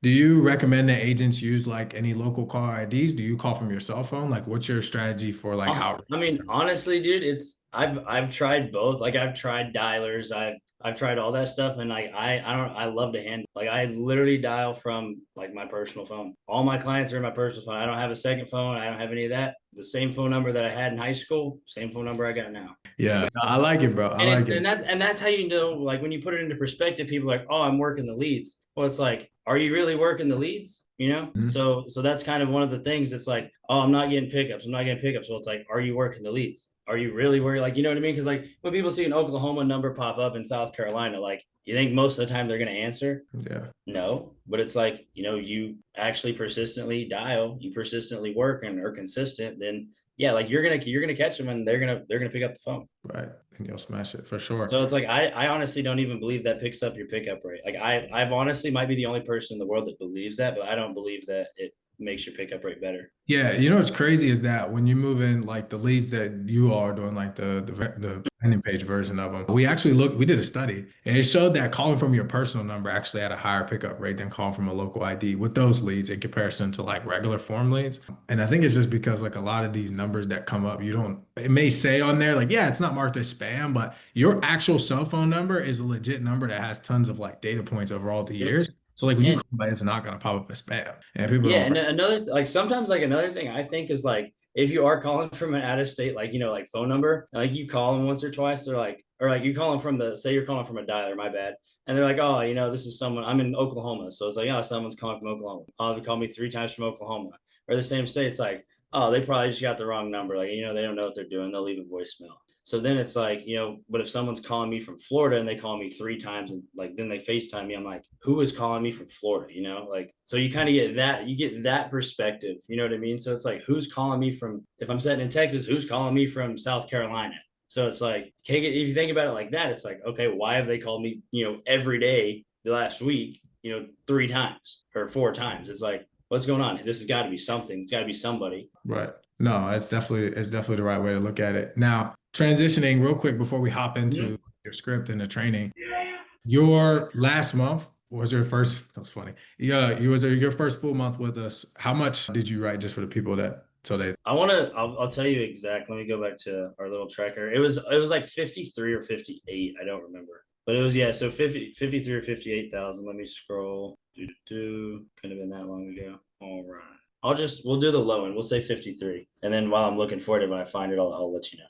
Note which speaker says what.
Speaker 1: Do you recommend that agents use like any local caller IDs? Do you call from your cell phone? Like, what's your strategy for like outreach?
Speaker 2: I mean, honestly, dude, I've tried both. Like I've tried dialers, I've tried all that stuff, and like I love to handle. Like I literally dial from like my personal phone. All my clients are in my personal phone. I don't have a second phone. I don't have any of that. The same phone number that I had in high school, same phone number I got now.
Speaker 1: Yeah, no, I like it, bro. I
Speaker 2: And
Speaker 1: like
Speaker 2: it's
Speaker 1: it.
Speaker 2: and that's how you know, like when you put it into perspective, people are like, oh, I'm working the leads. Well, it's like, are you really working the leads? You know?
Speaker 1: Mhm.
Speaker 2: So that's kind of one of the things. It's like, oh, I'm not getting pickups. I'm not getting pickups. Well, it's like, are you working the leads? Are you really working? Like, you know what I mean? Because like when people see an Oklahoma number pop up in South Carolina, like you think most of the time they're gonna answer?
Speaker 1: Yeah.
Speaker 2: No, but it's like, you actually persistently dial, you persistently work and are consistent, then yeah, like you're gonna catch them and they're gonna pick up the phone.
Speaker 1: Right. And you'll smash it for sure.
Speaker 2: So it's like I honestly don't even believe that picks up your pickup rate. Like I've honestly might be the only person in the world that believes that, but I don't believe that it makes your pickup rate better.
Speaker 1: Yeah, you know what's crazy is that when you move in like the leads that you all are doing, like the landing page version of them, we did a study and it showed that calling from your personal number actually had a higher pickup rate than calling from a local ID with those leads in comparison to like regular form leads. And I think it's just because like a lot of these numbers that come up, it may say on there like, yeah, it's not marked as spam, but your actual cell phone number is a legit number that has tons of like data points over all the
Speaker 2: Yep.
Speaker 1: years. So like when you
Speaker 2: And
Speaker 1: call it, it's not gonna pop up as spam. And people
Speaker 2: yeah,
Speaker 1: don't.
Speaker 2: and like sometimes like another thing I think is like if you are calling from an out of state like like phone number, like you call them once or twice, they're like, or like you call them from the say you're calling from a dialer, my bad, and they're like, oh, this is someone, I'm in Oklahoma, so it's like, oh, someone's calling from Oklahoma. Oh, they called me three times from Oklahoma, or the same state. It's like, oh, they probably just got the wrong number. Like they don't know what they're doing. They'll leave a voicemail. So then it's like, but if someone's calling me from Florida and they call me three times and like then they FaceTime me, I'm like, who is calling me from Florida? Like so you kind of get that perspective, you know what I mean? So it's like, who's calling me from, if I'm sitting in Texas, who's calling me from South Carolina? So it's like, okay, if you think about it like that, it's like, okay, why have they called me, every day the last week, three times or four times? It's like, what's going on? This has got to be something. It's got to be somebody.
Speaker 1: Right. No, it's definitely the right way to look at it. Now, transitioning real quick before we hop
Speaker 2: Mhm.
Speaker 1: into your script and the training, your last month was your first, that was funny. Yeah, you was your first full month with us. How much did you write just for the people that so they
Speaker 2: I'll tell you exactly. Let me go back to our little tracker. It was like 53 or 58. I don't remember. But it was, yeah, so 53 or 58,000. Let me scroll. Could have been that long ago. All right. We'll do the low end. We'll say 53. And then while I'm looking for it, when I find it, I'll let you know.